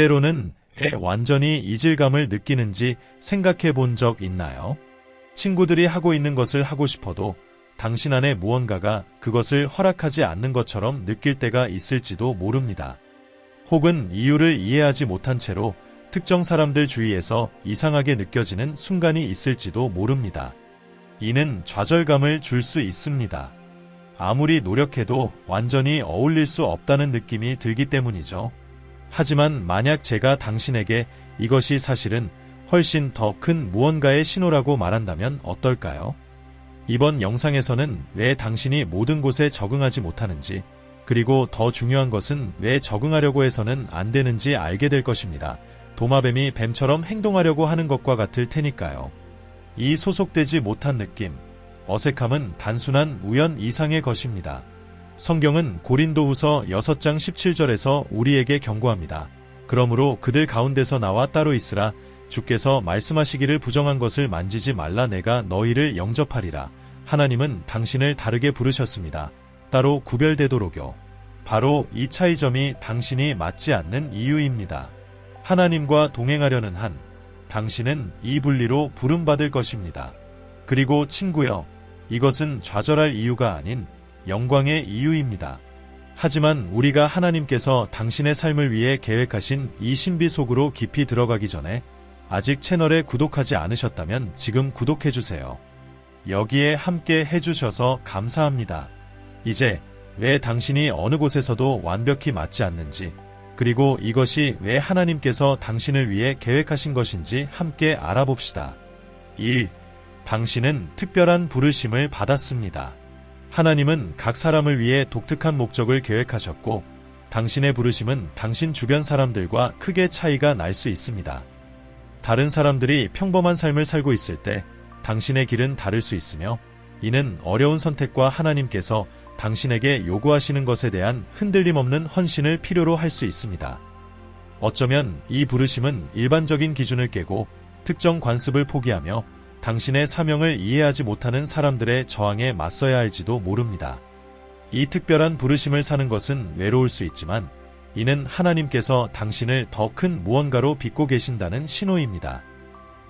때로는 왜 완전히 이질감을 느끼는지 생각해 본 적 있나요? 친구들이 하고 있는 것을 하고 싶어도 당신 안에 무언가가 그것을 허락하지 않는 것처럼 느낄 때가 있을지도 모릅니다. 혹은 이유를 이해하지 못한 채로 특정 사람들 주위에서 이상하게 느껴지는 순간이 있을지도 모릅니다. 이는 좌절감을 줄 수 있습니다. 아무리 노력해도 완전히 어울릴 수 없다는 느낌이 들기 때문이죠. 하지만 만약 제가 당신에게 이것이 사실은 훨씬 더 큰 무언가의 신호라고 말한다면 어떨까요? 이번 영상에서는 왜 당신이 모든 곳에 적응하지 못하는지, 그리고 더 중요한 것은 왜 적응하려고 해서는 안 되는지 알게 될 것입니다. 도마뱀이 뱀처럼 행동하려고 하는 것과 같을 테니까요. 이 소속되지 못한 느낌, 어색함은 단순한 우연 이상의 것입니다. 성경은 고린도후서 6장 17절에서 우리에게 경고합니다. 그러므로 그들 가운데서 나와 따로 있으라. 주께서 말씀하시기를 부정한 것을 만지지 말라. 내가 너희를 영접하리라. 하나님은 당신을 다르게 부르셨습니다. 따로 구별되도록요. 바로 이 차이점이 당신이 맞지 않는 이유입니다. 하나님과 동행하려는 한 당신은 이 분리로 부름받을 것입니다. 그리고 친구여, 이것은 좌절할 이유가 아닌 영광의 이유입니다. 하지만 우리가 하나님께서 당신의 삶을 위해 계획하신 이 신비 속으로 깊이 들어가기 전에 아직 채널에 구독하지 않으셨다면 지금 구독해주세요. 여기에 함께 해주셔서 감사합니다. 이제 왜 당신이 어느 곳에서도 완벽히 맞지 않는지, 그리고 이것이 왜 하나님께서 당신을 위해 계획하신 것인지 함께 알아봅시다. 1. 당신은 특별한 부르심을 받았습니다. 하나님은 각 사람을 위해 독특한 목적을 계획하셨고, 당신의 부르심은 당신 주변 사람들과 크게 차이가 날 수 있습니다. 다른 사람들이 평범한 삶을 살고 있을 때 당신의 길은 다를 수 있으며, 이는 어려운 선택과 하나님께서 당신에게 요구하시는 것에 대한 흔들림 없는 헌신을 필요로 할 수 있습니다. 어쩌면 이 부르심은 일반적인 기준을 깨고 특정 관습을 포기하며 당신의 사명을 이해하지 못하는 사람들의 저항에 맞서야 할지도 모릅니다. 이 특별한 부르심을 사는 것은 외로울 수 있지만, 이는 하나님께서 당신을 더 큰 무언가로 빚고 계신다는 신호입니다.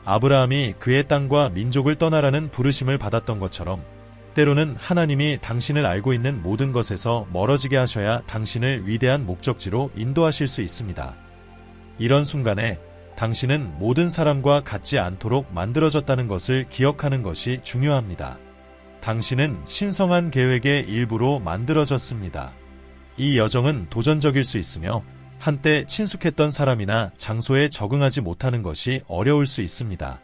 아브라함이 그의 땅과 민족을 떠나라는 부르심을 받았던 것처럼, 때로는 하나님이 당신을 알고 있는 모든 것에서 멀어지게 하셔야 당신을 위대한 목적지로 인도하실 수 있습니다. 이런 순간에 당신은 모든 사람과 같지 않도록 만들어졌다는 것을 기억하는 것이 중요합니다. 당신은 신성한 계획의 일부로 만들어졌습니다. 이 여정은 도전적일 수 있으며 한때 친숙했던 사람이나 장소에 적응하지 못하는 것이 어려울 수 있습니다.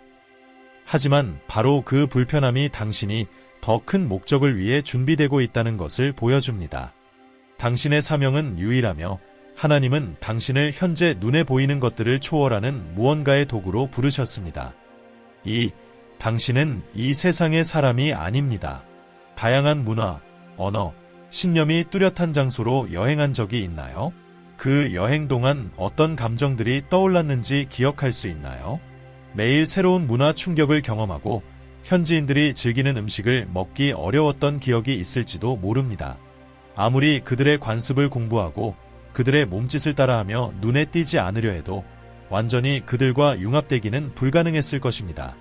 하지만 바로 그 불편함이 당신이 더 큰 목적을 위해 준비되고 있다는 것을 보여줍니다. 당신의 사명은 유일하며 하나님은 당신을 현재 눈에 보이는 것들을 초월하는 무언가의 도구로 부르셨습니다. 2. 당신은 이 세상의 사람이 아닙니다. 다양한 문화, 언어, 신념이 뚜렷한 장소로 여행한 적이 있나요? 그 여행 동안 어떤 감정들이 떠올랐는지 기억할 수 있나요? 매일 새로운 문화 충격을 경험하고 현지인들이 즐기는 음식을 먹기 어려웠던 기억이 있을지도 모릅니다. 아무리 그들의 관습을 공부하고 그들의 몸짓을 따라하며 눈에 띄지 않으려 해도 완전히 그들과 융합되기는 불가능했을 것입니다.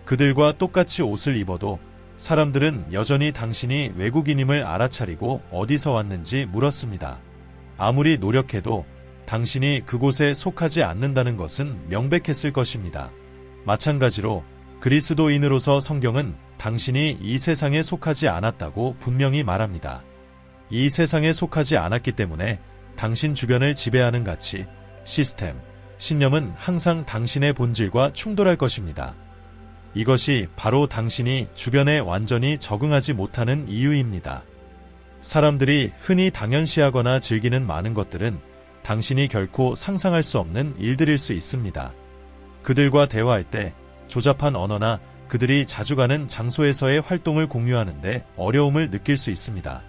그들과 똑같이 옷을 입어도 사람들은 여전히 당신이 외국인임을 알아차리고 어디서 왔는지 물었습니다. 아무리 노력해도 당신이 그곳에 속하지 않는다는 것은 명백했을 것입니다. 마찬가지로 그리스도인으로서 성경은 당신이 이 세상에 속하지 않았다고 분명히 말합니다. 이 세상에 속하지 않았기 때문에 당신 주변을 지배하는 가치, 시스템, 신념은 항상 당신의 본질과 충돌할 것입니다. 이것이 바로 당신이 주변에 완전히 적응하지 못하는 이유입니다. 사람들이 흔히 당연시하거나 즐기는 많은 것들은 당신이 결코 상상할 수 없는 일들일 수 있습니다. 그들과 대화할 때 조잡한 언어나 그들이 자주 가는 장소에서의 활동을 공유하는데 어려움을 느낄 수 있습니다.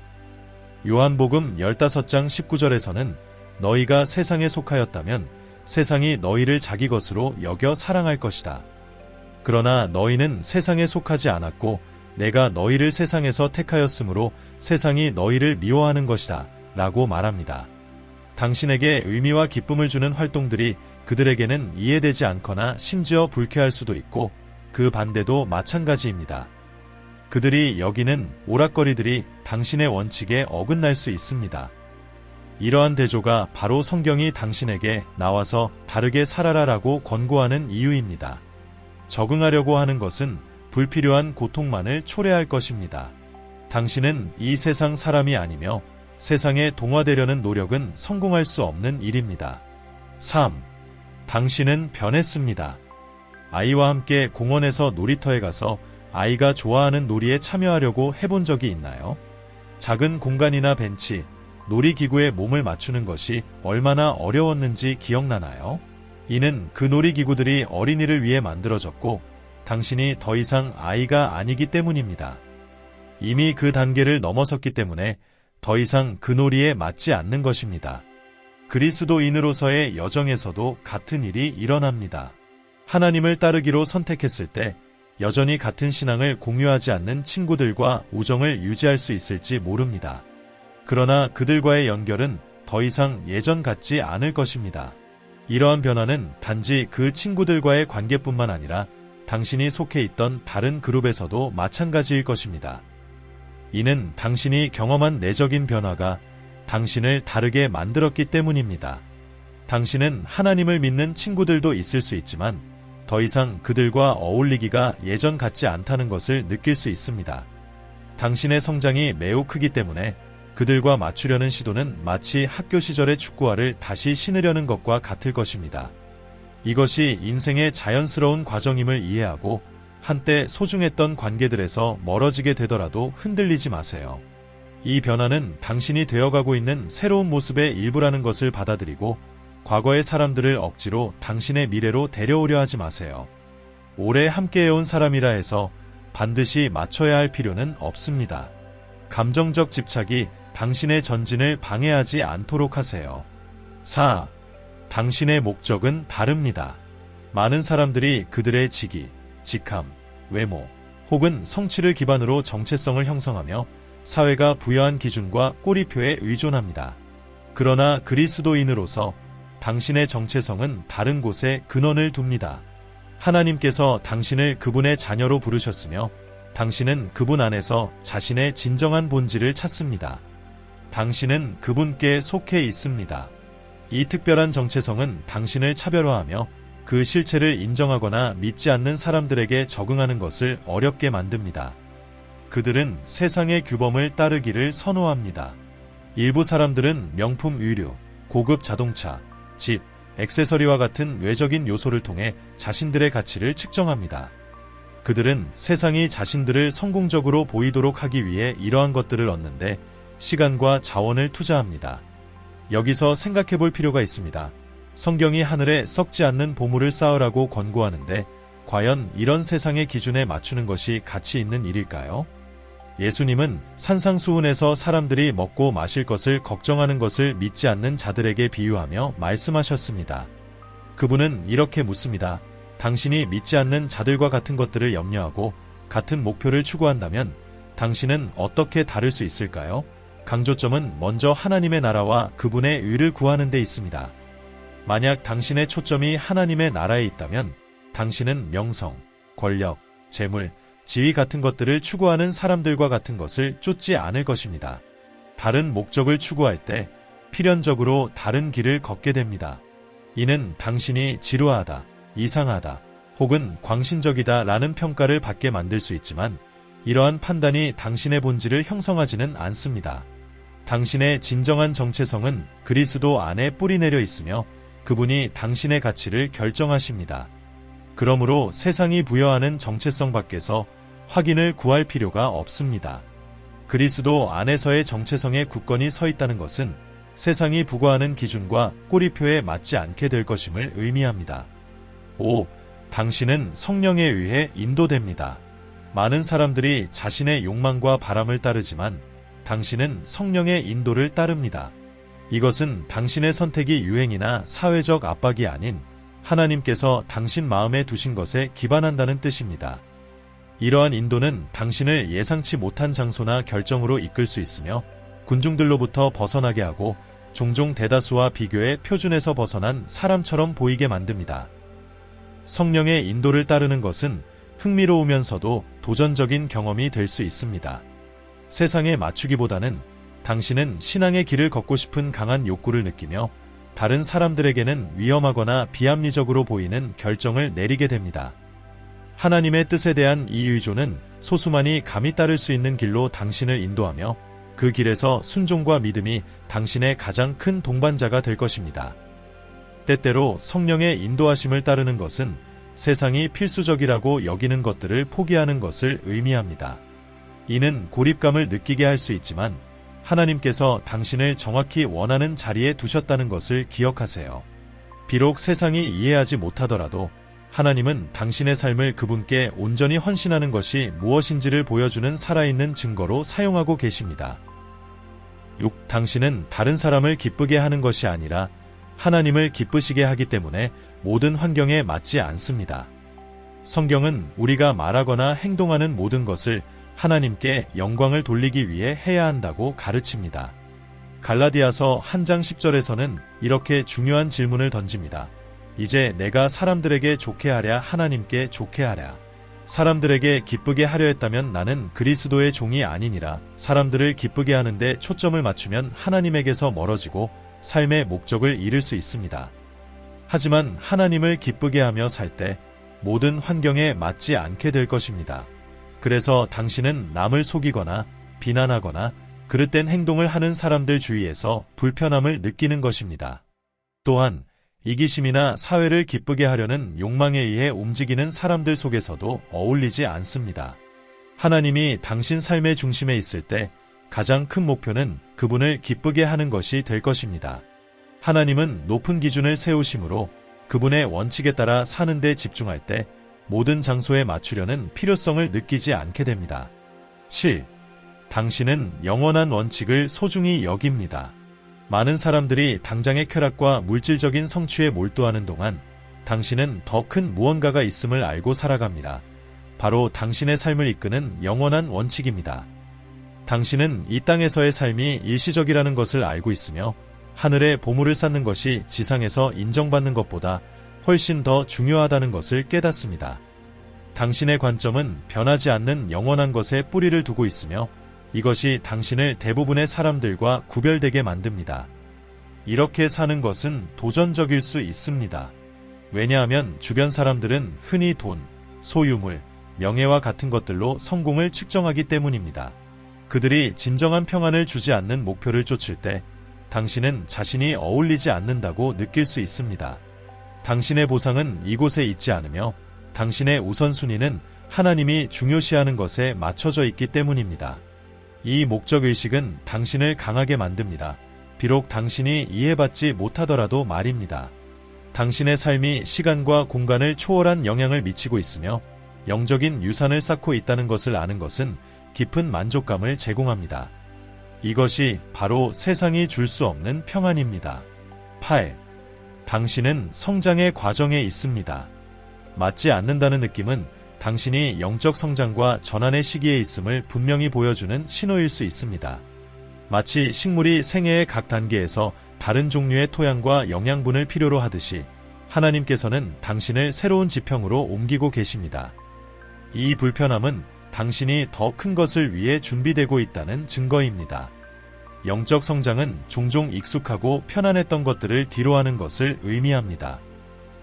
요한복음 15장 19절에서는 너희가 세상에 속하였다면 세상이 너희를 자기 것으로 여겨 사랑할 것이다. 그러나 너희는 세상에 속하지 않았고 내가 너희를 세상에서 택하였으므로 세상이 너희를 미워하는 것이다 라고 말합니다. 당신에게 의미와 기쁨을 주는 활동들이 그들에게는 이해되지 않거나 심지어 불쾌할 수도 있고 그 반대도 마찬가지입니다. 그들이 여기는 오락거리들이 당신의 원칙에 어긋날 수 있습니다. 이러한 대조가 바로 성경이 당신에게 나와서 다르게 살아라라고 권고하는 이유입니다. 적응하려고 하는 것은 불필요한 고통만을 초래할 것입니다. 당신은 이 세상 사람이 아니며 세상에 동화되려는 노력은 성공할 수 없는 일입니다. 3. 당신은 변했습니다. 아이와 함께 공원에서 놀이터에 가서 아이가 좋아하는 놀이에 참여하려고 해본 적이 있나요? 작은 공간이나 벤치, 놀이기구에 몸을 맞추는 것이 얼마나 어려웠는지 기억나나요? 이는 그 놀이기구들이 어린이를 위해 만들어졌고 당신이 더 이상 아이가 아니기 때문입니다. 이미 그 단계를 넘어섰기 때문에 더 이상 그 놀이에 맞지 않는 것입니다. 그리스도인으로서의 여정에서도 같은 일이 일어납니다. 하나님을 따르기로 선택했을 때 여전히 같은 신앙을 공유하지 않는 친구들과 우정을 유지할 수 있을지 모릅니다. 그러나 그들과의 연결은 더 이상 예전 같지 않을 것입니다. 이러한 변화는 단지 그 친구들과의 관계뿐만 아니라 당신이 속해 있던 다른 그룹에서도 마찬가지일 것입니다. 이는 당신이 경험한 내적인 변화가 당신을 다르게 만들었기 때문입니다. 당신은 하나님을 믿는 친구들도 있을 수 있지만 더 이상 그들과 어울리기가 예전 같지 않다는 것을 느낄 수 있습니다. 당신의 성장이 매우 크기 때문에 그들과 맞추려는 시도는 마치 학교 시절의 축구화를 다시 신으려는 것과 같을 것입니다. 이것이 인생의 자연스러운 과정임을 이해하고 한때 소중했던 관계들에서 멀어지게 되더라도 흔들리지 마세요. 이 변화는 당신이 되어가고 있는 새로운 모습의 일부라는 것을 받아들이고 과거의 사람들을 억지로 당신의 미래로 데려오려 하지 마세요. 오래 함께해온 사람이라 해서 반드시 맞춰야 할 필요는 없습니다. 감정적 집착이 당신의 전진을 방해하지 않도록 하세요. 4. 당신의 목적은 다릅니다. 많은 사람들이 그들의 직위, 직함, 외모, 혹은 성취를 기반으로 정체성을 형성하며 사회가 부여한 기준과 꼬리표에 의존합니다. 그러나 그리스도인으로서 당신의 정체성은 다른 곳에 근원을 둡니다. 하나님께서 당신을 그분의 자녀로 부르셨으며 당신은 그분 안에서 자신의 진정한 본질을 찾습니다. 당신은 그분께 속해 있습니다. 이 특별한 정체성은 당신을 차별화하며 그 실체를 인정하거나 믿지 않는 사람들에게 적응하는 것을 어렵게 만듭니다. 그들은 세상의 규범을 따르기를 선호합니다. 일부 사람들은 명품 의류, 고급 자동차, 집, 액세서리와 같은 외적인 요소를 통해 자신들의 가치를 측정합니다. 그들은 세상이 자신들을 성공적으로 보이도록 하기 위해 이러한 것들을 얻는데 시간과 자원을 투자합니다. 여기서 생각해 볼 필요가 있습니다. 성경이 하늘에 썩지 않는 보물을 쌓으라고 권고하는데 과연 이런 세상의 기준에 맞추는 것이 가치 있는 일일까요? 예수님은 산상수훈에서 사람들이 먹고 마실 것을 걱정하는 것을 믿지 않는 자들에게 비유하며 말씀하셨습니다. 그분은 이렇게 묻습니다. 당신이 믿지 않는 자들과 같은 것들을 염려하고 같은 목표를 추구한다면 당신은 어떻게 다를 수 있을까요? 강조점은 먼저 하나님의 나라와 그분의 의를 구하는 데 있습니다. 만약 당신의 초점이 하나님의 나라에 있다면 당신은 명성, 권력, 재물, 지위 같은 것들을 추구하는 사람들과 같은 것을 쫓지 않을 것입니다. 다른 목적을 추구할 때 필연적으로 다른 길을 걷게 됩니다. 이는 당신이 지루하다, 이상하다, 혹은 광신적이다 라는 평가를 받게 만들 수 있지만 이러한 판단이 당신의 본질을 형성하지는 않습니다. 당신의 진정한 정체성은 그리스도 안에 뿌리내려 있으며 그분이 당신의 가치를 결정하십니다. 그러므로 세상이 부여하는 정체성 밖에서 확인을 구할 필요가 없습니다. 그리스도 안에서의 정체성에 굳건히 서 있다는 것은 세상이 부과하는 기준과 꼬리표에 맞지 않게 될 것임을 의미합니다. 5. 당신은 성령에 의해 인도됩니다. 많은 사람들이 자신의 욕망과 바람을 따르지만 당신은 성령의 인도를 따릅니다. 이것은 당신의 선택이 유행이나 사회적 압박이 아닌 하나님께서 당신 마음에 두신 것에 기반한다는 뜻입니다. 이러한 인도는 당신을 예상치 못한 장소나 결정으로 이끌 수 있으며 군중들로부터 벗어나게 하고 종종 대다수와 비교해 표준에서 벗어난 사람처럼 보이게 만듭니다. 성령의 인도를 따르는 것은 흥미로우면서도 도전적인 경험이 될 수 있습니다. 세상에 맞추기보다는 당신은 신앙의 길을 걷고 싶은 강한 욕구를 느끼며 다른 사람들에게는 위험하거나 비합리적으로 보이는 결정을 내리게 됩니다. 하나님의 뜻에 대한 이 의존은 소수만이 감히 따를 수 있는 길로 당신을 인도하며 그 길에서 순종과 믿음이 당신의 가장 큰 동반자가 될 것입니다. 때때로 성령의 인도하심을 따르는 것은 세상이 필수적이라고 여기는 것들을 포기하는 것을 의미합니다. 이는 고립감을 느끼게 할 수 있지만 하나님께서 당신을 정확히 원하는 자리에 두셨다는 것을 기억하세요. 비록 세상이 이해하지 못하더라도 하나님은 당신의 삶을 그분께 온전히 헌신하는 것이 무엇인지를 보여주는 살아있는 증거로 사용하고 계십니다. 6. 당신은 다른 사람을 기쁘게 하는 것이 아니라 하나님을 기쁘시게 하기 때문에 모든 환경에 맞지 않습니다. 성경은 우리가 말하거나 행동하는 모든 것을 하나님께 영광을 돌리기 위해 해야 한다고 가르칩니다. 갈라디아서 1장 10절에서는 이렇게 중요한 질문을 던집니다. 이제 내가 사람들에게 좋게 하랴 하나님께 좋게 하랴. 사람들에게 기쁘게 하려 했다면 나는 그리스도의 종이 아니니라. 사람들을 기쁘게 하는데 초점을 맞추면 하나님에게서 멀어지고 삶의 목적을 잃을 수 있습니다. 하지만 하나님을 기쁘게 하며 살 때 모든 환경에 맞지 않게 될 것입니다. 그래서 당신은 남을 속이거나 비난하거나 그릇된 행동을 하는 사람들 주위에서 불편함을 느끼는 것입니다. 또한 이기심이나 사회를 기쁘게 하려는 욕망에 의해 움직이는 사람들 속에서도 어울리지 않습니다. 하나님이 당신 삶의 중심에 있을 때 가장 큰 목표는 그분을 기쁘게 하는 것이 될 것입니다. 하나님은 높은 기준을 세우심으로 그분의 원칙에 따라 사는 데 집중할 때 모든 장소에 맞추려는 필요성을 느끼지 않게 됩니다. 7. 당신은 영원한 원칙을 소중히 여깁니다. 많은 사람들이 당장의 쾌락과 물질적인 성취에 몰두하는 동안 당신은 더 큰 무언가가 있음을 알고 살아갑니다. 바로 당신의 삶을 이끄는 영원한 원칙입니다. 당신은 이 땅에서의 삶이 일시적이라는 것을 알고 있으며 하늘에 보물을 쌓는 것이 지상에서 인정받는 것보다 훨씬 더 중요하다는 것을 깨닫습니다. 당신의 관점은 변하지 않는 영원한 것에 뿌리를 두고 있으며 이것이 당신을 대부분의 사람들과 구별되게 만듭니다. 이렇게 사는 것은 도전적일 수 있습니다. 왜냐하면 주변 사람들은 흔히 돈, 소유물, 명예와 같은 것들로 성공을 측정하기 때문입니다. 그들이 진정한 평안을 주지 않는 목표를 쫓을 때 당신은 자신이 어울리지 않는다고 느낄 수 있습니다. 당신의 보상은 이곳에 있지 않으며 당신의 우선순위는 하나님이 중요시하는 것에 맞춰져 있기 때문입니다. 이 목적의식은 당신을 강하게 만듭니다. 비록 당신이 이해받지 못하더라도 말입니다. 당신의 삶이 시간과 공간을 초월한 영향을 미치고 있으며 영적인 유산을 쌓고 있다는 것을 아는 것은 깊은 만족감을 제공합니다. 이것이 바로 세상이 줄 수 없는 평안입니다. 8. 당신은 성장의 과정에 있습니다. 맞지 않는다는 느낌은 당신이 영적 성장과 전환의 시기에 있음을 분명히 보여주는 신호일 수 있습니다. 마치 식물이 생애의 각 단계에서 다른 종류의 토양과 영양분을 필요로 하듯이 하나님께서는 당신을 새로운 지평으로 옮기고 계십니다. 이 불편함은 당신이 더 큰 것을 위해 준비되고 있다는 증거입니다. 영적 성장은 종종 익숙하고 편안했던 것들을 뒤로하는 것을 의미합니다.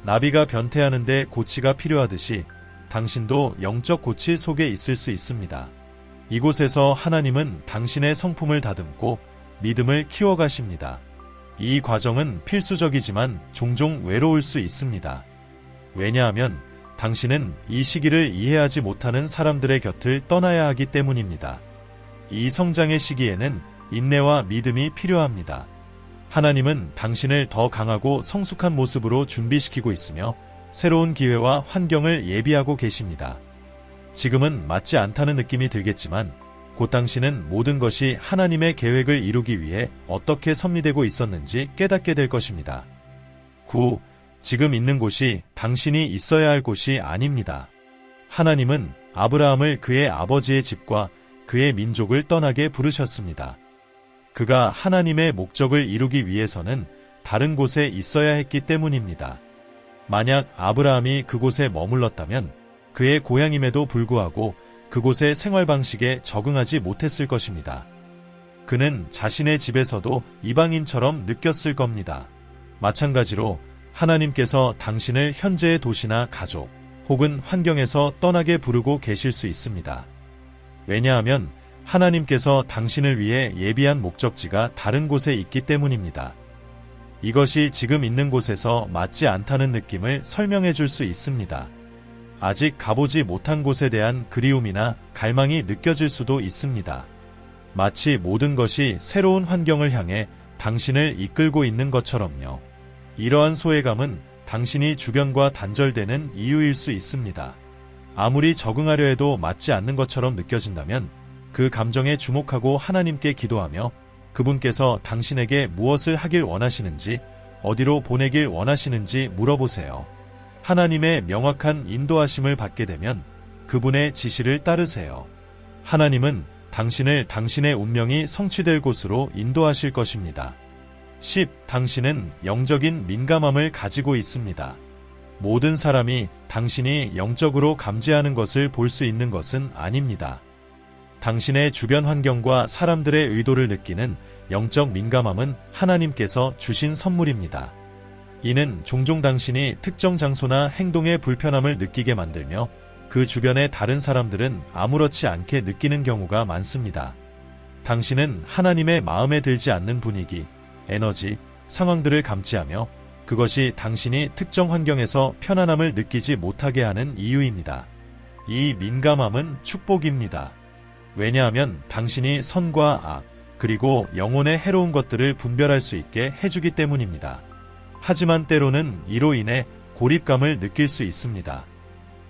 나비가 변태하는데 고치가 필요하듯이 당신도 영적 고치 속에 있을 수 있습니다. 이곳에서 하나님은 당신의 성품을 다듬고 믿음을 키워가십니다. 이 과정은 필수적이지만 종종 외로울 수 있습니다. 왜냐하면 당신은 이 시기를 이해하지 못하는 사람들의 곁을 떠나야 하기 때문입니다. 이 성장의 시기에는 인내와 믿음이 필요합니다. 하나님은 당신을 더 강하고 성숙한 모습으로 준비시키고 있으며 새로운 기회와 환경을 예비하고 계십니다. 지금은 맞지 않다는 느낌이 들겠지만 곧 당신은 모든 것이 하나님의 계획을 이루기 위해 어떻게 섭리되고 있었는지 깨닫게 될 것입니다. 9. 지금 있는 곳이 당신이 있어야 할 곳이 아닙니다. 하나님은 아브라함을 그의 아버지의 집과 그의 민족을 떠나게 부르셨습니다. 그가 하나님의 목적을 이루기 위해서는 다른 곳에 있어야 했기 때문입니다. 만약 아브라함이 그곳에 머물렀다면 그의 고향임에도 불구하고 그곳의 생활 방식에 적응하지 못했을 것입니다. 그는 자신의 집에서도 이방인처럼 느꼈을 겁니다. 마찬가지로 하나님께서 당신을 현재의 도시나 가족 혹은 환경에서 떠나게 부르고 계실 수 있습니다. 왜냐하면 하나님께서 당신을 위해 예비한 목적지가 다른 곳에 있기 때문입니다. 이것이 지금 있는 곳에서 맞지 않다는 느낌을 설명해 줄 수 있습니다. 아직 가보지 못한 곳에 대한 그리움이나 갈망이 느껴질 수도 있습니다. 마치 모든 것이 새로운 환경을 향해 당신을 이끌고 있는 것처럼요. 이러한 소외감은 당신이 주변과 단절되는 이유일 수 있습니다. 아무리 적응하려 해도 맞지 않는 것처럼 느껴진다면 그 감정에 주목하고 하나님께 기도하며 그분께서 당신에게 무엇을 하길 원하시는지, 어디로 보내길 원하시는지 물어보세요. 하나님의 명확한 인도하심을 받게 되면 그분의 지시를 따르세요. 하나님은 당신을 당신의 운명이 성취될 곳으로 인도하실 것입니다. 10. 당신은 영적인 민감함을 가지고 있습니다. 모든 사람이 당신이 영적으로 감지하는 것을 볼 수 있는 것은 아닙니다. 당신의 주변 환경과 사람들의 의도를 느끼는 영적 민감함은 하나님께서 주신 선물입니다. 이는 종종 당신이 특정 장소나 행동의 불편함을 느끼게 만들며 그 주변의 다른 사람들은 아무렇지 않게 느끼는 경우가 많습니다. 당신은 하나님의 마음에 들지 않는 분위기, 에너지, 상황들을 감지하며 그것이 당신이 특정 환경에서 편안함을 느끼지 못하게 하는 이유입니다. 이 민감함은 축복입니다. 왜냐하면 당신이 선과 악, 그리고 영혼의 해로운 것들을 분별할 수 있게 해주기 때문입니다. 하지만 때로는 이로 인해 고립감을 느낄 수 있습니다.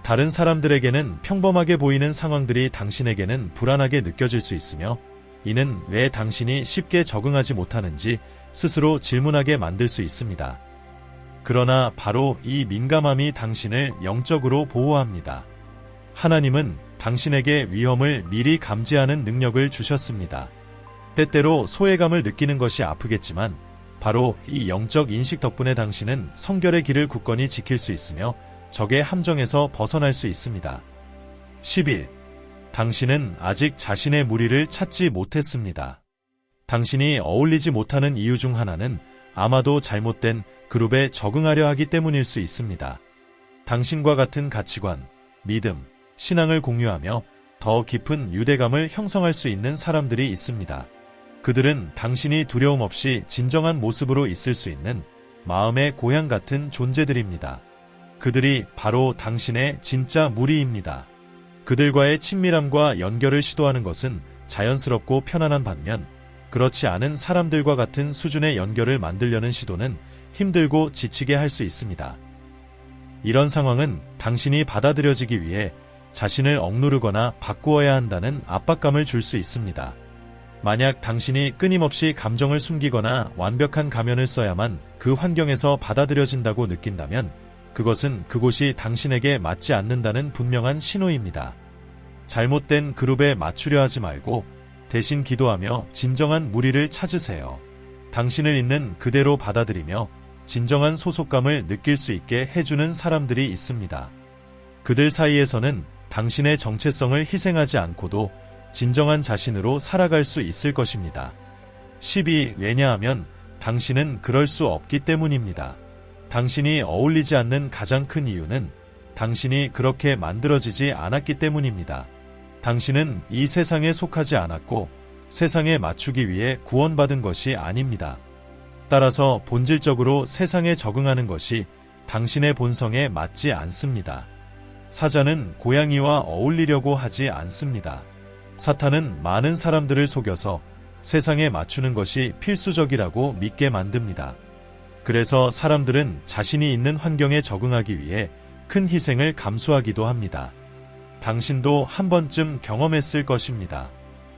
다른 사람들에게는 평범하게 보이는 상황들이 당신에게는 불안하게 느껴질 수 있으며 이는 왜 당신이 쉽게 적응하지 못하는지 스스로 질문하게 만들 수 있습니다. 그러나 바로 이 민감함이 당신을 영적으로 보호합니다. 하나님은 당신에게 위험을 미리 감지하는 능력을 주셨습니다. 때때로 소외감을 느끼는 것이 아프겠지만 바로 이 영적 인식 덕분에 당신은 성결의 길을 굳건히 지킬 수 있으며 적의 함정에서 벗어날 수 있습니다. 11. 당신은 아직 자신의 무리를 찾지 못했습니다. 당신이 어울리지 못하는 이유 중 하나는 아마도 잘못된 그룹에 적응하려 하기 때문일 수 있습니다. 당신과 같은 가치관, 믿음, 신앙을 공유하며 더 깊은 유대감을 형성할 수 있는 사람들이 있습니다. 그들은 당신이 두려움 없이 진정한 모습으로 있을 수 있는 마음의 고향 같은 존재들입니다. 그들이 바로 당신의 진짜 무리입니다. 그들과의 친밀함과 연결을 시도하는 것은 자연스럽고 편안한 반면 그렇지 않은 사람들과 같은 수준의 연결을 만들려는 시도는 힘들고 지치게 할 수 있습니다. 이런 상황은 당신이 받아들여지기 위해 자신을 억누르거나 바꾸어야 한다는 압박감을 줄 수 있습니다. 만약 당신이 끊임없이 감정을 숨기거나 완벽한 가면을 써야만 그 환경에서 받아들여진다고 느낀다면 그것은 그곳이 당신에게 맞지 않는다는 분명한 신호입니다. 잘못된 그룹에 맞추려 하지 말고 대신 기도하며 진정한 무리를 찾으세요. 당신을 있는 그대로 받아들이며 진정한 소속감을 느낄 수 있게 해주는 사람들이 있습니다. 그들 사이에서는 당신의 정체성을 희생하지 않고도 진정한 자신으로 살아갈 수 있을 것입니다. 12. 왜냐하면 당신은 그럴 수 없기 때문입니다. 당신이 어울리지 않는 가장 큰 이유는 당신이 그렇게 만들어지지 않았기 때문입니다. 당신은 이 세상에 속하지 않았고 세상에 맞추기 위해 구원받은 것이 아닙니다. 따라서 본질적으로 세상에 적응하는 것이 당신의 본성에 맞지 않습니다. 사자는 고양이와 어울리려고 하지 않습니다. 사탄은 많은 사람들을 속여서 세상에 맞추는 것이 필수적이라고 믿게 만듭니다. 그래서 사람들은 자신이 있는 환경에 적응하기 위해 큰 희생을 감수하기도 합니다. 당신도 한 번쯤 경험했을 것입니다.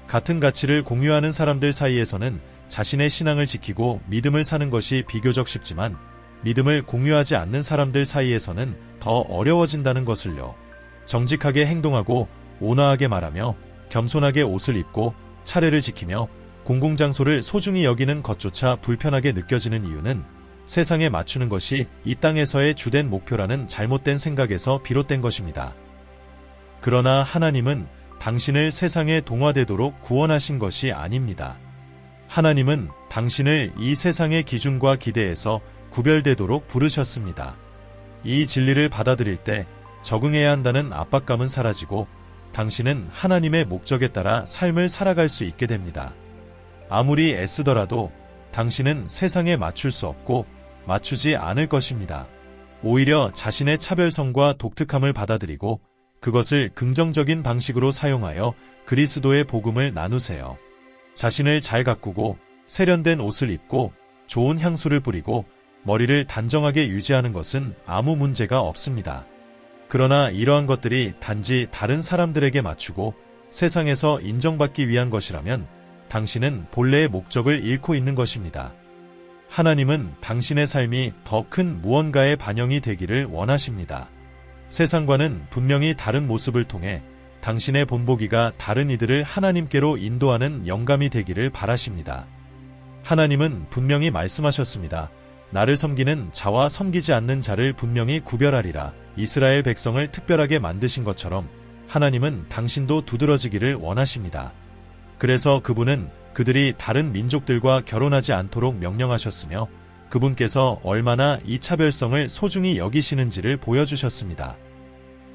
같은 가치를 공유하는 사람들 사이에서는 자신의 신앙을 지키고 믿음을 사는 것이 비교적 쉽지만 믿음을 공유하지 않는 사람들 사이에서는 더 어려워진다는 것을요. 정직하게 행동하고 온화하게 말하며 겸손하게 옷을 입고 차례를 지키며 공공장소를 소중히 여기는 것조차 불편하게 느껴지는 이유는 세상에 맞추는 것이 이 땅에서의 주된 목표라는 잘못된 생각에서 비롯된 것입니다. 그러나 하나님은 당신을 세상에 동화되도록 구원하신 것이 아닙니다. 하나님은 당신을 이 세상의 기준과 기대에서 구별되도록 부르셨습니다. 이 진리를 받아들일 때 적응해야 한다는 압박감은 사라지고 당신은 하나님의 목적에 따라 삶을 살아갈 수 있게 됩니다. 아무리 애쓰더라도 당신은 세상에 맞출 수 없고 맞추지 않을 것입니다. 오히려 자신의 차별성과 독특함을 받아들이고 그것을 긍정적인 방식으로 사용하여 그리스도의 복음을 나누세요. 자신을 잘 가꾸고 세련된 옷을 입고 좋은 향수를 뿌리고 머리를 단정하게 유지하는 것은 아무 문제가 없습니다. 그러나 이러한 것들이 단지 다른 사람들에게 맞추고 세상에서 인정받기 위한 것이라면 당신은 본래의 목적을 잃고 있는 것입니다. 하나님은 당신의 삶이 더 큰 무언가의 반영이 되기를 원하십니다. 세상과는 분명히 다른 모습을 통해 당신의 본보기가 다른 이들을 하나님께로 인도하는 영감이 되기를 바라십니다. 하나님은 분명히 말씀하셨습니다. 나를 섬기는 자와 섬기지 않는 자를 분명히 구별하리라. 이스라엘 백성을 특별하게 만드신 것처럼 하나님은 당신도 두드러지기를 원하십니다. 그래서 그분은 그들이 다른 민족들과 결혼하지 않도록 명령하셨으며 그분께서 얼마나 이 차별성을 소중히 여기시는지를 보여주셨습니다.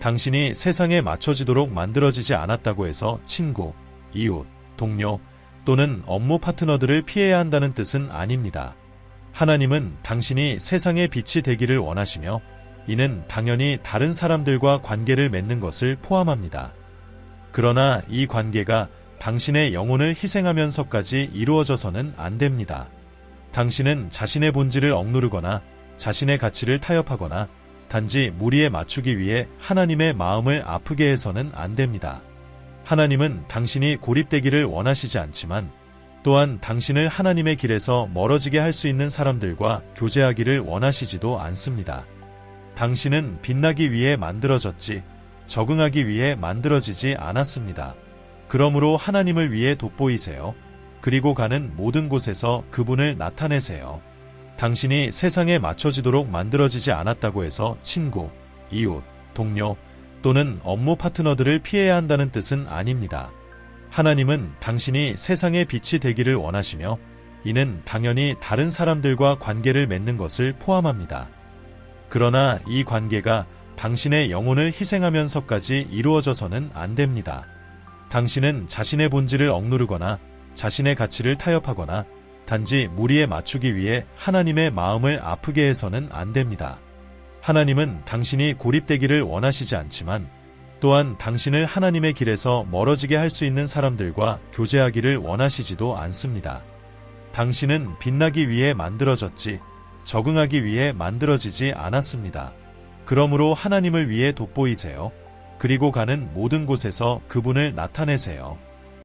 당신이 세상에 맞춰지도록 만들어지지 않았다고 해서 친구, 이웃, 동료 또는 업무 파트너들을 피해야 한다는 뜻은 아닙니다. 하나님은 당신이 세상의 빛이 되기를 원하시며 이는 당연히 다른 사람들과 관계를 맺는 것을 포함합니다. 그러나 이 관계가 당신의 영혼을 희생하면서까지 이루어져서는 안 됩니다. 당신은 자신의 본질을 억누르거나 자신의 가치를 타협하거나 단지 무리에 맞추기 위해 하나님의 마음을 아프게 해서는 안 됩니다. 하나님은 당신이 고립되기를 원하시지 않지만 또한 당신을 하나님의 길에서 멀어지게 할 수 있는 사람들과 교제하기를 원하시지도 않습니다. 당신은 빛나기 위해 만들어졌지 적응하기 위해 만들어지지 않았습니다. 그러므로 하나님을 위해 돋보이세요. 그리고 가는 모든 곳에서 그분을 나타내세요. 당신이 세상에 맞춰지도록 만들어지지 않았다고 해서 친구, 이웃, 동료 또는 업무 파트너들을 피해야 한다는 뜻은 아닙니다. 하나님은 당신이 세상의 빛이 되기를 원하시며 이는 당연히 다른 사람들과 관계를 맺는 것을 포함합니다. 그러나 이 관계가 당신의 영혼을 희생하면서까지 이루어져서는 안 됩니다. 당신은 자신의 본질을 억누르거나 자신의 가치를 타협하거나 단지 무리에 맞추기 위해 하나님의 마음을 아프게 해서는 안 됩니다. 하나님은 당신이 고립되기를 원하시지 않지만 또한 당신을 하나님의 길에서 멀어지게 할 수 있는 사람들과 교제하기를 원하시지도 않습니다. 당신은 빛나기 위해 만들어졌지 적응하기 위해 만들어지지 않았습니다. 그러므로 하나님을 위해 돋보이세요. 그리고 가는 모든 곳에서 그분을 나타내세요.